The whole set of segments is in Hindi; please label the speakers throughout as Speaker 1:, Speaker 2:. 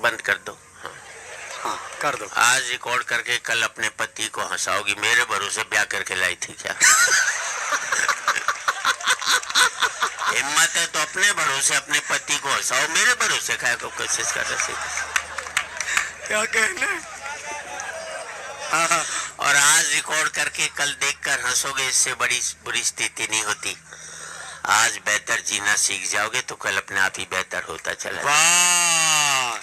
Speaker 1: बंद कर दो।
Speaker 2: हाँ कर दो।
Speaker 1: आज रिकॉर्ड करके कल अपने पति को हंसाओगी। मेरे भरोसे ब्याह करके लाई थी क्या? हिम्मत है तो अपने भरोसे अपने पति को हंसाओ, मेरे भरोसे खाए को कोशिश कर रहे।
Speaker 2: क्या कहना है?
Speaker 1: और आज रिकॉर्ड करके कल देखकर हंसोगे, इससे बड़ी बुरी स्थिति नहीं होती। आज बेहतर जीना सीख जाओगे तो कल अपने आप ही बेहतर होता चला।
Speaker 2: वाह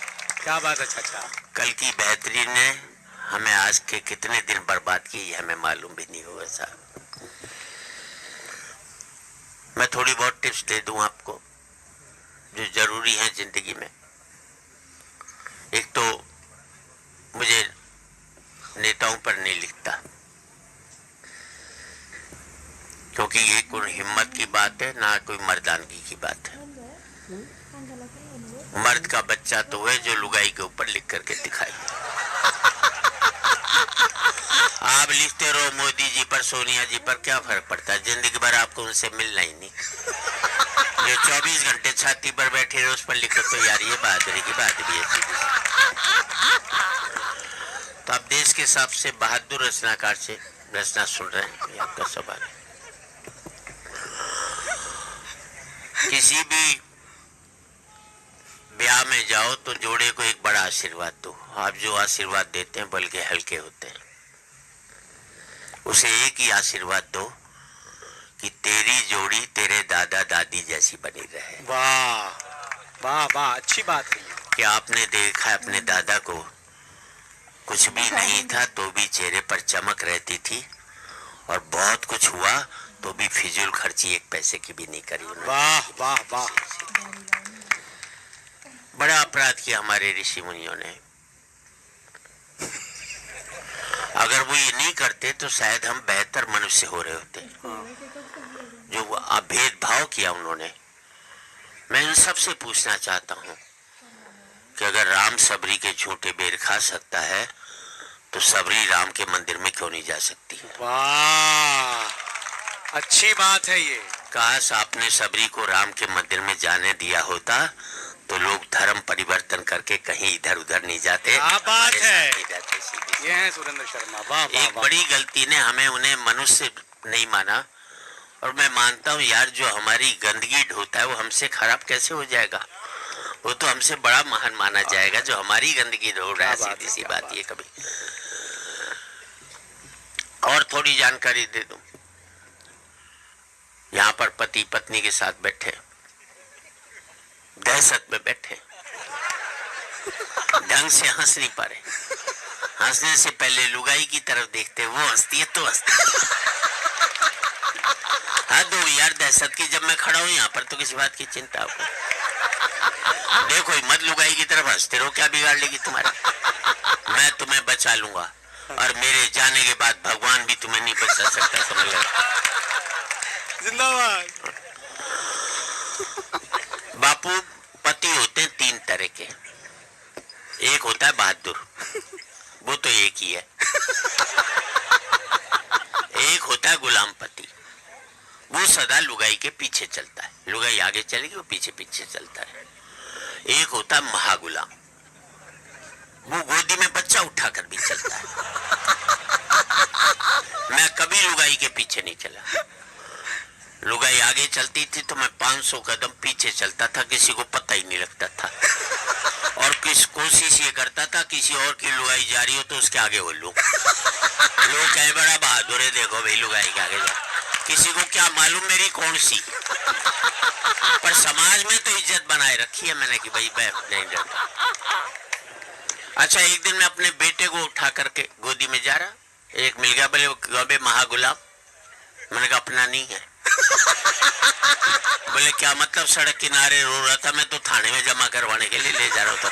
Speaker 2: क्या बात है चाचा।
Speaker 1: कल की बेहतरी ने हमें आज के कितने दिन बर्बाद किए हमें मालूम भी नहीं होगा साहब। मैं थोड़ी बहुत टिप्स दे दूं आपको जो जरूरी है जिंदगी में। एक तो मुझे नेताओं पर नहीं लिखता, क्योंकि ये कोई हिम्मत की बात है ना कोई मर्दानगी की बात है। मर्द का बच्चा तो है जो लुगाई के ऊपर लिख करके दिखाए। आप लिखते रहो मोदी जी पर, सोनिया जी पर, क्या फर्क पड़ता है? जिंदगी भर आपको उनसे मिलना ही नहीं। जो 24 घंटे छाती पर बैठे रहे उस पर लिखो तो यार ये बहादुरी की बात भी है। तो आप देश के सबसे बहादुर रचनाकार से रचना सुन रहे हैं, ये आपका सवाल है। किसी भी ब्याह में जाओ तो जोड़े को एक बड़ा आशीर्वाद दो। आप जो आशीर्वाद देते हैं बल्कि हल्के होते हैं। उसे एक ही आशीर्वाद दो कि तेरी जोड़ी तेरे दादा दादी जैसी बनी रहे।
Speaker 2: वाह वाह वाह, अच्छी बात है।
Speaker 1: कि आपने देखा अपने दादा को कुछ भी नहीं था तो भी चेहरे पर चमक रहती थी, और बहुत कुछ हुआ तो भी फिजूल खर्ची एक पैसे की भी नहीं करी उन्होंने।
Speaker 2: वाह वाह वाह,
Speaker 1: बड़ा अपराध किया हमारे ऋषि मुनियों ने। अगर वो ये नहीं करते तो शायद हम बेहतर मनुष्य हो रहे होते। जो भेदभाव किया उन्होंने। मैं उन सबसे पूछना चाहता हूँ कि अगर राम सबरी के झूठे बेर खा सकता है तो सबरी राम के मंदिर में क्यों नहीं जा सकती?
Speaker 2: वाह अच्छी बात है ये।
Speaker 1: काश आपने सबरी को राम के मंदिर में जाने दिया होता तो लोग धर्म परिवर्तन करके कहीं इधर उधर नहीं जाते।
Speaker 2: क्या बात है।
Speaker 1: जाते
Speaker 2: ये है सुरेंद्र शर्मा। वाह वाह,
Speaker 1: एक बड़ी गलती ने हमें उन्हें मनुष्य नहीं माना, और मैं मानता हूँ यार जो हमारी गंदगी ढोता है वो हमसे खराब कैसे हो जाएगा? वो तो हमसे बड़ा महान माना जाएगा जो हमारी गंदगी ढो रहा है। सीधी सी बात ये। कभी और थोड़ी जानकारी दे दूं। यहाँ पर पति पत्नी के साथ बैठे, दहशत में बैठे, ढंग से हंस नहीं पा रहे। हंसने से पहले लुगाई की तरफ देखते, वो हंसती है तो हंसते। हाँ दो यार दहशत की। जब मैं खड़ा हूँ यहाँ पर तो किसी बात की चिंता आपको? देखो मत लुगाई की तरफ हंसते रहो, क्या बिगाड़ लेगी तुम्हारा? मैं तुम्हें बचा लूंगा, और मेरे जाने के बाद भगवान भी तुम्हें नहीं बचा सकता, समझ लो।
Speaker 2: जिंदाबाद।
Speaker 1: बापू पति होते हैं तीन तरह के। एक होता है बहादुर, वो तो एक ही है। एक होता है गुलाम पति, वो सदा लुगाई के पीछे चलता है। लुगाई आगे चलेगी वो पीछे पीछे चलता है। एक होता है महागुलाम, वो गोदी में बच्चा उठाकर भी चलता है। मैं कभी लुगाई के पीछे नहीं चला। लुगाई आगे चलती थी तो मैं 500 कदम पीछे चलता था, किसी को पता ही नहीं लगता था। और किस कोशिश ये करता था किसी और की लुगाई जा रही हो तो उसके आगे हो लूं। लोग कहे बड़ा बहादुर है, देखो भाई लुगाई के आगे जा। किसी को क्या मालूम मेरी कौन सी, पर समाज में तो इज्जत बनाए रखी है मैंने कि भाई मैं नहीं डरता। अच्छा एक दिन मैं अपने बेटे को उठा करके गोदी में जा रहा, एक मिल गया, बोले महागुलाम। मैंने कहा अपना नहीं है। बोले क्या मतलब? सड़क किनारे रो रहा था, मैं तो थाने में जमा करवाने के लिए ले जा रहा था।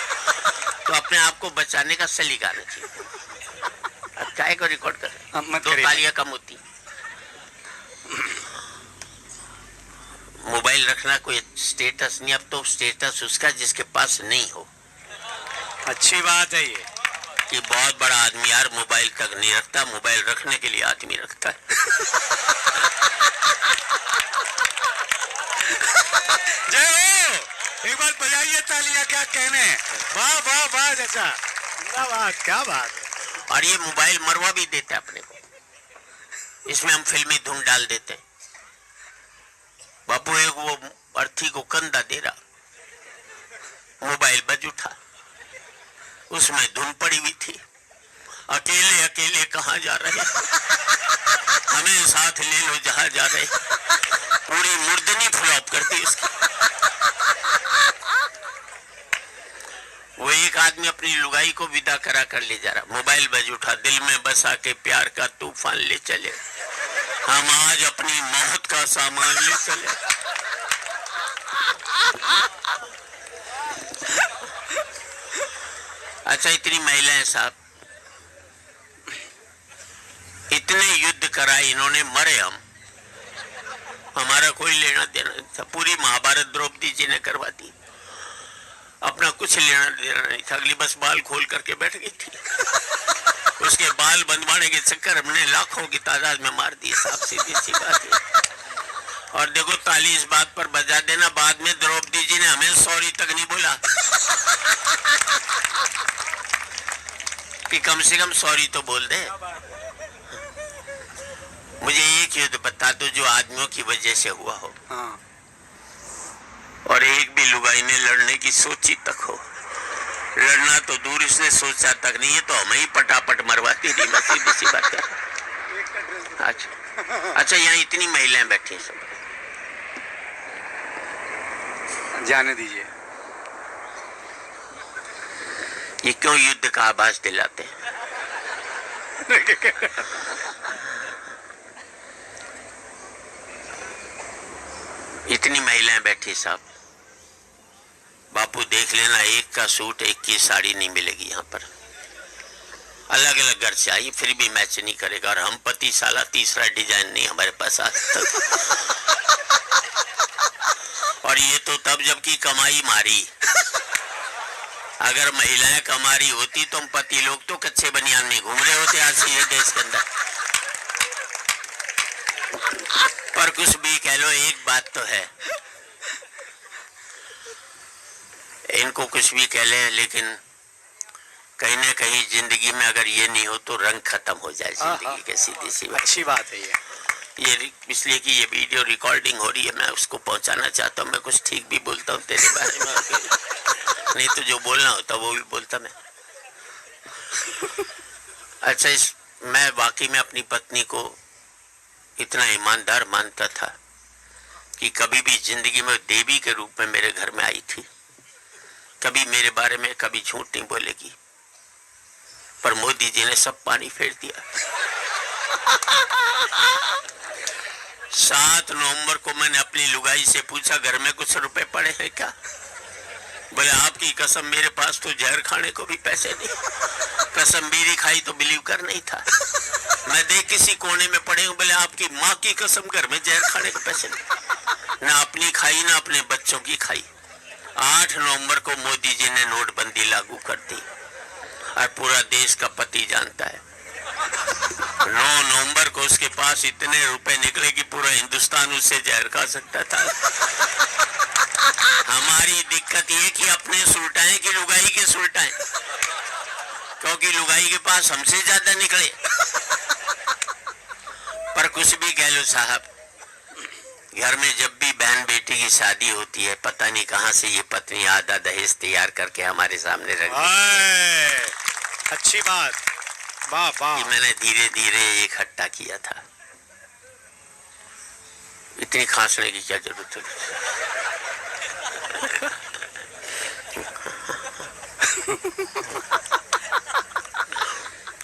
Speaker 1: तो अपने आप को बचाने का सलीका आना चाहिए। अब चाहे को रिकॉर्ड कर, दो तालियां कम होती। मोबाइल रखना कोई स्टेटस नहीं, अब तो स्टेटस उसका जिसके पास नहीं हो।
Speaker 2: अच्छी बात है ये
Speaker 1: कि बहुत बड़ा आदमी यार मोबाइल तक नहीं रखता, मोबाइल रखने के लिए आदमी रखता है।
Speaker 2: जय हो एक बार बजाइए तालियां, क्या कहने। वाह वाह वाह चाचा, जिंदाबाद, क्या बात है।
Speaker 1: और ये मोबाइल मरवा भी देता है अपने को, इसमें हम फिल्मी धुन डाल देते हैं। बापू एक वो अर्थी को कंधा दे रहा, मोबाइल बज उठा, उसमें धुन पड़ी हुई थी, अकेले अकेले कहाँ जा रहे, हमें साथ ले लो जहाँ जा रहे। पूरी मुर्दनी फ्लॉप कर दी उसकी। वो एक आदमी अपनी लुगाई को विदा करा कर ले जा रहा, मोबाइल बज उठा, दिल में बसा के प्यार का तूफान ले चले, हम आज अपनी मौत का सामान ले चले। अच्छा, इतनी महिलाएं साहब, इतने युद्ध कराए इन्होंने, मरे हम, हमारा कोई लेना देना नहीं था। पूरी महाभारत द्रौपदी जी ने करवा दी, अपना कुछ लेना देना नहीं था, अगली बस बाल खोल करके बैठ गई थी। उसके बाल बनवाने के चक्कर हमने लाखों की तादाद में मार दिए साहब, सीधी सी बात है। और देखो, ताली इस बात पर बजा देना, बाद में द्रौपदी जी ने हमें सॉरी तक नहीं बोला कि कम से कम सॉरी तो बोल दे। मुझे एक युद्ध बता दो जो आदमियों की वजह से हुआ हो,
Speaker 2: हाँ।
Speaker 1: और एक भी लुगाई ने लड़ने की सोची तक हो। लड़ना तो दूर, इसने सोचा तक नहीं है, तो हमें ही पटापट मरवाती थी, बस सीधी सी बात है। अच्छा, यहाँ इतनी महिलाएं बैठी हैं सब,
Speaker 2: जाने दीजिए।
Speaker 1: ये क्यों युद्ध का आभास दिलाते हैं? इतनी महिलाएं बैठी साहब, बापू देख लेना, एक का सूट एक की साड़ी नहीं मिलेगी यहाँ पर। अलग अलग घर से आई, फिर भी मैच नहीं करेगा। और हम पति साला तीसरा डिजाइन नहीं हमारे पास आज तक। और ये तो तब जबकि कमाई मारी, अगर महिलाएं कमा रही होती तो हम पति लोग तो कच्चे बनियान में घूम रहे होते आज ये देश के अंदर। पर कुछ भी कह लो, एक बात तो है, इनको कुछ भी कह ले, लेकिन कहीं ना कहीं जिंदगी में अगर ये नहीं हो तो रंग खत्म हो जाए जिंदगी के, सीधी सी बात।
Speaker 2: अच्छी बात है
Speaker 1: ये इसलिए कि ये वीडियो रिकॉर्डिंग हो रही है, मैं उसको पहुंचाना चाहता हूँ। मैं कुछ ठीक भी बोलता हूँ तेरे बारे में, नहीं तो जो बोलना होता वो भी बोलता मैं। अच्छा, मैं वाकई में अपनी पत्नी को इतना ईमानदार मानता था कि कभी भी जिंदगी में देवी के रूप में मेरे घर में आई थी, कभी मेरे बारे में कभी झूठ नहीं बोलेगी। पर मोदी जी ने सब पानी फेर दिया। 7 नवंबर को मैंने अपनी लुगाई से पूछा, घर में कुछ रुपए पड़े हैं क्या? बोले आपकी कसम मेरे पास तो जहर खाने को भी पैसे नहीं। कसम बीड़ी खाई तो बिलीव कर नहीं था। मैं देख किसी कोने में पड़े हूँ, बोले आपकी माँ की कसम घर में जहर खाने को पैसे नहीं। ना अपनी खाई ना अपने बच्चों की खाई। 8 नवंबर को मोदी जी ने नोटबंदी लागू कर दी और पूरा देश का पति जानता है। 9 नवंबर को उसके पास इतने रुपए निकले कि पूरा हिंदुस्तान उससे जहर खा सकता था। हमारी दिक्कत ये कि अपने सुलटाएं कि लुगाई के सुलटाएं, क्योंकि लुगाई के पास हमसे ज्यादा निकले। पर कुछ भी कह लो साहब, घर में जब भी बहन बेटी की शादी होती है, पता नहीं कहां से ये पत्नी आधा दहेज तैयार करके हमारे सामने रख दी।
Speaker 2: अच्छी बात, वाह वाह।
Speaker 1: मैंने धीरे धीरे इकट्ठा किया था। इतनी खांसने की क्या जरूरत है?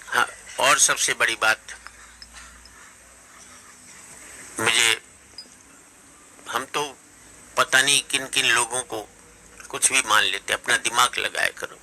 Speaker 1: हाँ, और सबसे बड़ी बात, मुझे, हम तो पता नहीं किन किन लोगों को कुछ भी मान लेते। अपना दिमाग लगाया करो।